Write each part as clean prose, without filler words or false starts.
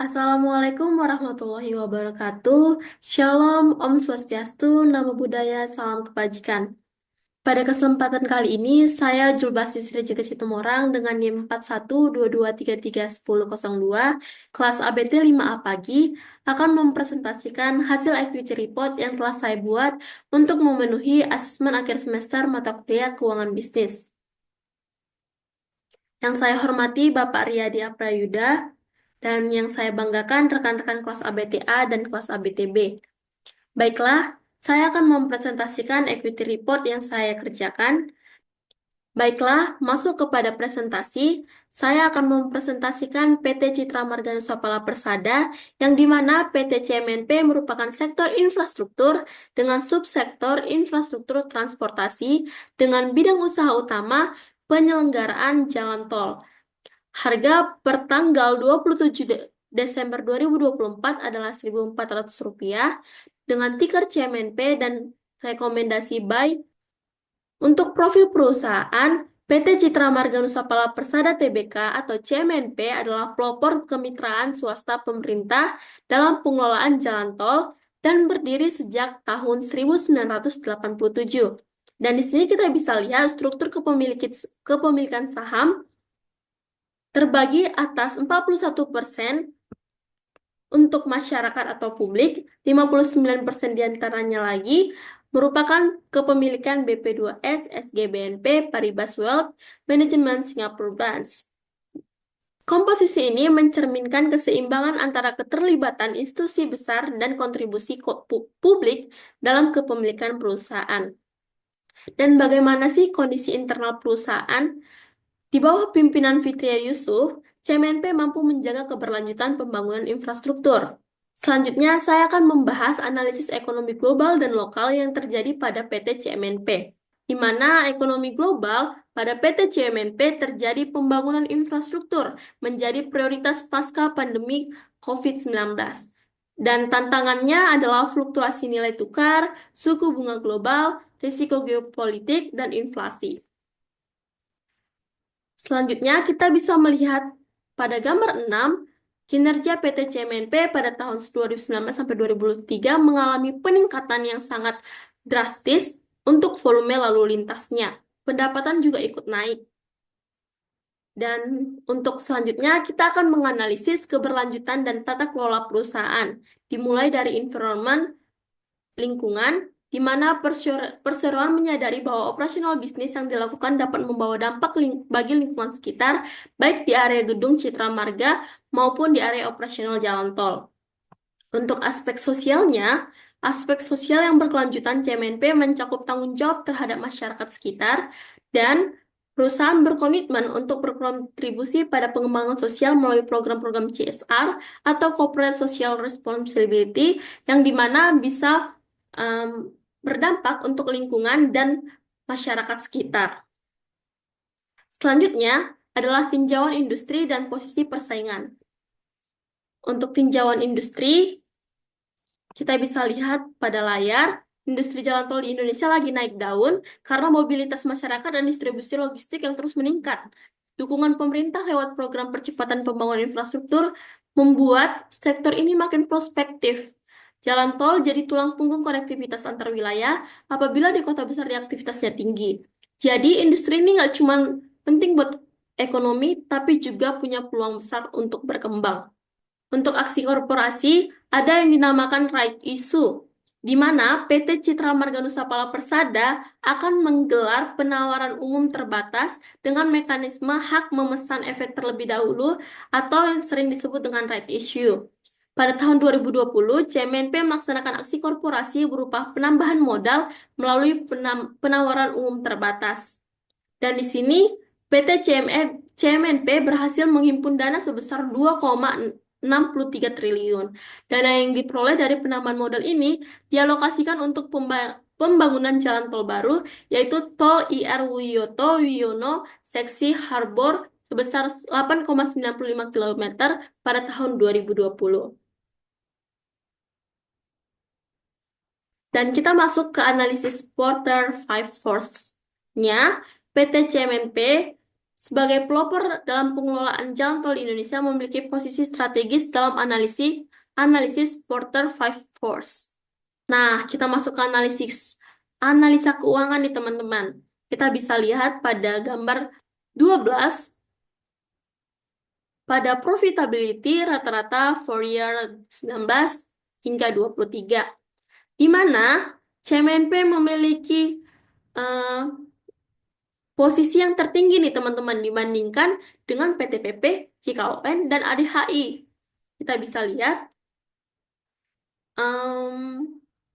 Assalamualaikum warahmatullahi wabarakatuh. Shalom, Om Swastiastu, Namo Buddhaya, Salam Kebajikan. Pada kesempatan kali ini, saya Julbasti Sri Jika Situmorang dengan NIM 4122331002, kelas ABT 5A pagi, akan mempresentasikan hasil equity report yang telah saya buat untuk memenuhi asesmen akhir semester mata kuliah keuangan bisnis. Yang saya hormati Bapak Riyadi Aprayuda, dan yang saya banggakan rekan-rekan kelas ABTA dan kelas ABTB. Baiklah, saya akan mempresentasikan equity report yang saya kerjakan. Baiklah, masuk kepada presentasi. Saya akan mempresentasikan PT Citra Marga Nusapala Persada, yang di mana PT CMNP merupakan sektor infrastruktur dengan subsektor infrastruktur transportasi dengan bidang usaha utama penyelenggaraan jalan tol. Harga per tanggal 27 Desember 2024 adalah Rp1.400 dengan ticker CMNP dan rekomendasi buy. Untuk profil perusahaan, PT Citra Marga Nusapala Persada Tbk atau CMNP adalah pelopor kemitraan swasta pemerintah dalam pengelolaan jalan tol dan berdiri sejak tahun 1987. Dan di sini kita bisa lihat struktur kepemilikan saham terbagi atas 41% untuk masyarakat atau publik, 59% diantaranya lagi merupakan kepemilikan BP2S, SGBNP, Paribas Wealth, Management Singapore Branch. Komposisi ini mencerminkan keseimbangan antara keterlibatan institusi besar dan kontribusi publik dalam kepemilikan perusahaan. Dan bagaimana sih kondisi internal perusahaan? Di bawah pimpinan Fitria Yusuf, CMNP mampu menjaga keberlanjutan pembangunan infrastruktur. Selanjutnya, saya akan membahas analisis ekonomi global dan lokal yang terjadi pada PT CMNP, di mana ekonomi global pada PT CMNP terjadi pembangunan infrastruktur menjadi prioritas pasca pandemi COVID-19. Dan tantangannya adalah fluktuasi nilai tukar, suku bunga global, risiko geopolitik, dan inflasi. Selanjutnya, kita bisa melihat pada gambar 6, kinerja PT CMNP pada tahun 2019 sampai 2023 mengalami peningkatan yang sangat drastis untuk volume lalu lintasnya. Pendapatan juga ikut naik. Dan untuk selanjutnya, kita akan menganalisis keberlanjutan dan tata kelola perusahaan, dimulai dari environment, lingkungan, di mana perseroan menyadari bahwa operasional bisnis yang dilakukan dapat membawa dampak bagi lingkungan sekitar, baik di area gedung Citra Marga maupun di area operasional jalan tol. Untuk aspek sosialnya, aspek sosial yang berkelanjutan CMNP mencakup tanggung jawab terhadap masyarakat sekitar, dan perusahaan berkomitmen untuk berkontribusi pada pengembangan sosial melalui program-program CSR atau Corporate Social Responsibility, yang dimana bisa berdampak untuk lingkungan dan masyarakat sekitar. Selanjutnya adalah tinjauan industri dan posisi persaingan. Untuk tinjauan industri, kita bisa lihat pada layar, industri jalan tol di Indonesia lagi naik daun karena mobilitas masyarakat dan distribusi logistik yang terus meningkat. Dukungan pemerintah lewat program percepatan pembangunan infrastruktur membuat sektor ini makin prospektif. Jalan tol jadi tulang punggung konektivitas antar wilayah apabila di kota besar aktivitasnya tinggi. Jadi industri ini nggak cuma penting buat ekonomi, tapi juga punya peluang besar untuk berkembang. Untuk aksi korporasi, ada yang dinamakan right issue, di mana PT Citra Marga Nusapala Persada akan menggelar penawaran umum terbatas dengan mekanisme hak memesan efek terlebih dahulu atau yang sering disebut dengan right issue. Pada tahun 2020, CMNP melaksanakan aksi korporasi berupa penambahan modal melalui penawaran umum terbatas. Dan di sini PT CMNP berhasil menghimpun dana sebesar 2,63 triliun. Dana yang diperoleh dari penambahan modal ini dialokasikan untuk pembangunan jalan tol baru, yaitu Tol IR Wiyoto Wiono Seksi Harbor sebesar 8,95 km pada tahun 2020. Dan kita masuk ke analisis Porter 5 Force-nya. PT CMNP sebagai pelopor dalam pengelolaan jalan tol di Indonesia memiliki posisi strategis dalam analisis Porter Five Force. Nah, kita masuk ke analisa keuangan nih teman-teman. Kita bisa lihat pada gambar 12 pada profitability rata-rata for year 19 hingga 23, di mana CMNP memiliki eh, posisi yang tertinggi nih teman-teman dibandingkan dengan PTPP, JKON, dan ADHI. Kita bisa lihat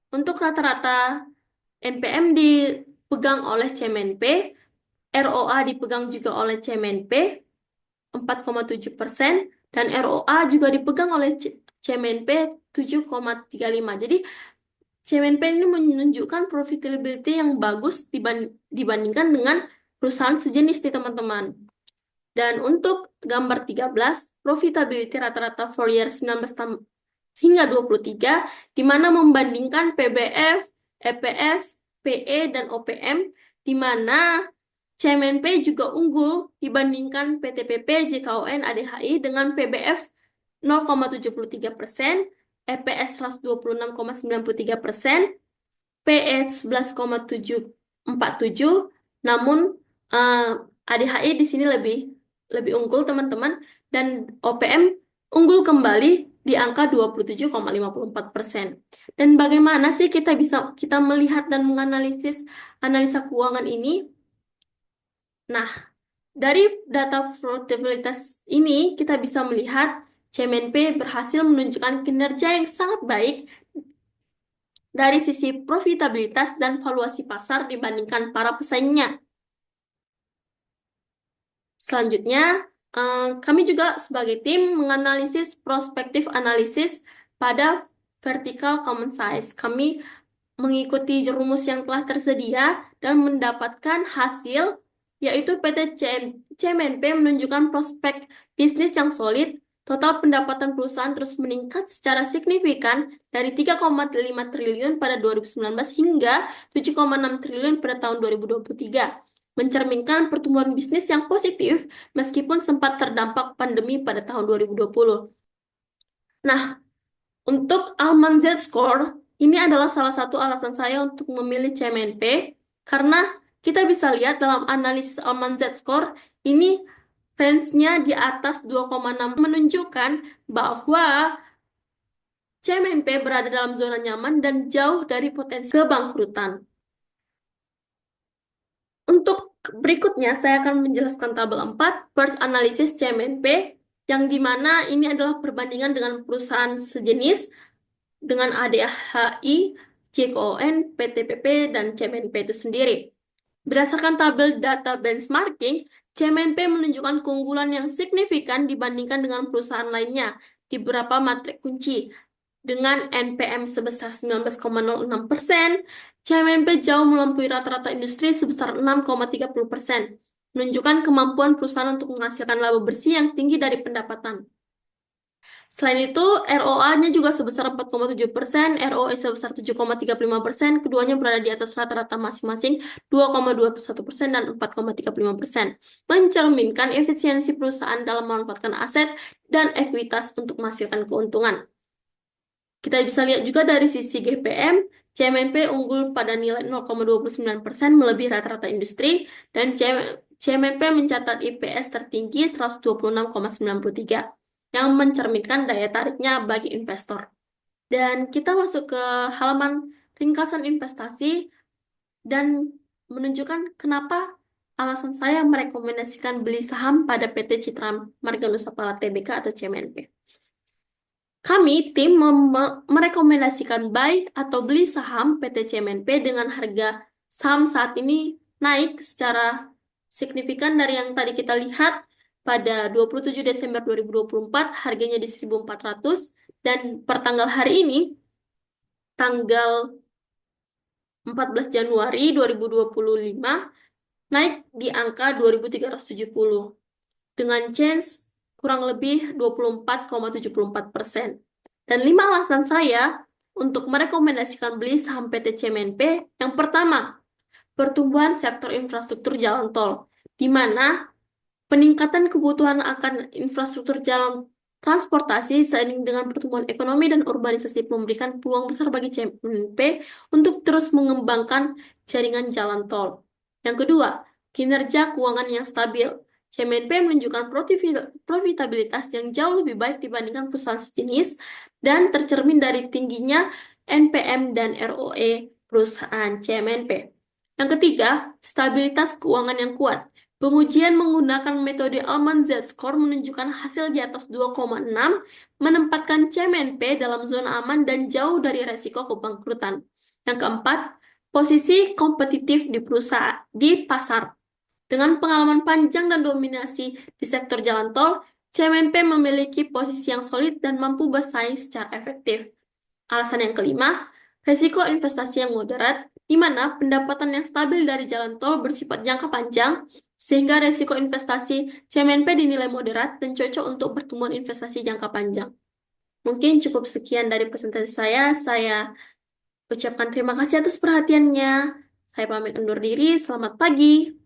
untuk rata-rata NPM dipegang oleh CMNP, ROA dipegang juga oleh CMNP 4,7%, dan ROA juga dipegang oleh CMNP 7,35. Jadi CMNP ini menunjukkan profitability yang bagus dibandingkan dengan perusahaan sejenis nih teman-teman. Dan untuk gambar 13, profitability rata-rata for year 19 hingga 23, di mana membandingkan PBF, EPS, PE, dan OPM, di mana CMNP juga unggul dibandingkan PTPP, JKON, ADHI dengan PBF 0,73%, EPS 126,93%, PE 11,747, namun ADHI di sini lebih unggul teman-teman, dan OPM unggul kembali di angka 27,54%. Dan bagaimana sih kita melihat dan menganalisis analisa keuangan ini? Nah, dari data profitabilitas ini kita bisa melihat CMNP berhasil menunjukkan kinerja yang sangat baik dari sisi profitabilitas dan valuasi pasar dibandingkan para pesaingnya. Selanjutnya, kami juga sebagai tim menganalisis prospektif analisis pada vertical common size. Kami mengikuti rumus yang telah tersedia dan mendapatkan hasil, yaitu PT CMNP menunjukkan prospek bisnis yang solid. Total pendapatan perusahaan terus meningkat secara signifikan dari 3,5 triliun pada 2019 hingga 7,6 triliun pada tahun 2023, mencerminkan pertumbuhan bisnis yang positif meskipun sempat terdampak pandemi pada tahun 2020. Nah, untuk Alman Z-Score, ini adalah salah satu alasan saya untuk memilih CMNP, karena kita bisa lihat dalam analisis Alman Z-Score, ini range-nya di atas 2,6, menunjukkan bahwa CMNP berada dalam zona nyaman dan jauh dari potensi kebangkrutan. Untuk berikutnya, saya akan menjelaskan tabel 4, first analysis CMNP, yang dimana ini adalah perbandingan dengan perusahaan sejenis, dengan ADHI, JKON, PTPP, dan CMNP itu sendiri. Berdasarkan tabel data benchmarking, CMNP menunjukkan keunggulan yang signifikan dibandingkan dengan perusahaan lainnya di beberapa matrik kunci. Dengan NPM sebesar 19,06%, CMNP jauh melampaui rata-rata industri sebesar 6,30%, menunjukkan kemampuan perusahaan untuk menghasilkan laba bersih yang tinggi dari pendapatan. Selain itu, ROA-nya juga sebesar 4,7%, ROE sebesar 7,35%, keduanya berada di atas rata-rata masing-masing 2,21% dan 4,35%, mencerminkan efisiensi perusahaan dalam memanfaatkan aset dan ekuitas untuk menghasilkan keuntungan. Kita bisa lihat juga dari sisi GPM, CMNP unggul pada nilai 0,29%, melebihi rata-rata industri, dan CMNP mencatat IPS tertinggi 126,93, yang mencerminkan daya tariknya bagi investor. Dan kita masuk ke halaman ringkasan investasi dan menunjukkan kenapa alasan saya merekomendasikan beli saham pada PT Citra Marga Nusapala Tbk atau CMNP. Kami tim merekomendasikan buy atau beli saham PT CMNP dengan harga saham saat ini naik secara signifikan dari yang tadi kita lihat pada 27 Desember 2024 harganya di 1.400, dan per tanggal hari ini tanggal 14 Januari 2025 naik di angka 2.370 dengan change kurang lebih 24,74%. Dan 5 alasan saya untuk merekomendasikan beli saham PT CMNP. Yang pertama, pertumbuhan sektor infrastruktur jalan tol, di mana Peningkatan kebutuhan akan infrastruktur jalan transportasi seiring dengan pertumbuhan ekonomi dan urbanisasi memberikan peluang besar bagi CMNP untuk terus mengembangkan jaringan jalan tol. Yang kedua, kinerja keuangan yang stabil. CMNP menunjukkan profitabilitas yang jauh lebih baik dibandingkan perusahaan sejenis dan tercermin dari tingginya NPM dan ROE perusahaan CMNP. Yang ketiga, stabilitas keuangan yang kuat. Pengujian menggunakan metode Alman Z-score menunjukkan hasil di atas 2,6, menempatkan CMNP dalam zona aman dan jauh dari resiko kebangkrutan. Yang keempat, posisi kompetitif di perusahaan di pasar. Dengan pengalaman panjang dan dominasi di sektor jalan tol, CMNP memiliki posisi yang solid dan mampu bersaing secara efektif. Alasan yang kelima, resiko investasi yang moderat, di mana pendapatan yang stabil dari jalan tol bersifat jangka panjang, sehingga resiko investasi CMNP dinilai moderat dan cocok untuk pertumbuhan investasi jangka panjang. Mungkin cukup sekian dari presentasi saya. Saya ucapkan terima kasih atas perhatiannya. Saya pamit undur diri. Selamat pagi.